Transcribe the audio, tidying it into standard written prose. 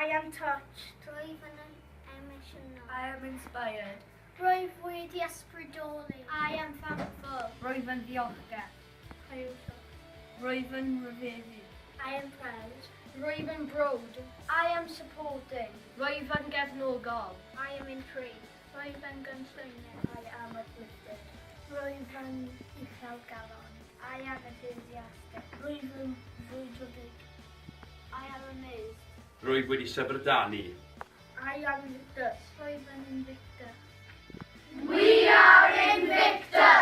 I am touched. Rwyf yn emosiynol. I am inspired. Rwyf wedi ysbrydoli. I am thankful. Rwyf yn ddiolchgar. Rwyf yn rhyfeddu. I am proud. Rwyf yn brod. I am supporting. Rwyf yn gefnogol. I am intrigued. Rwyf yn gynllunio. I am uplifted. Rwyf yn uchelgalon. I am enthusiastic. Rwyf yn frwydrig. I am amazed. Rwyf wedi syfrdanu. I am Invictus. Rwyf yn Invictus. We are Invictus!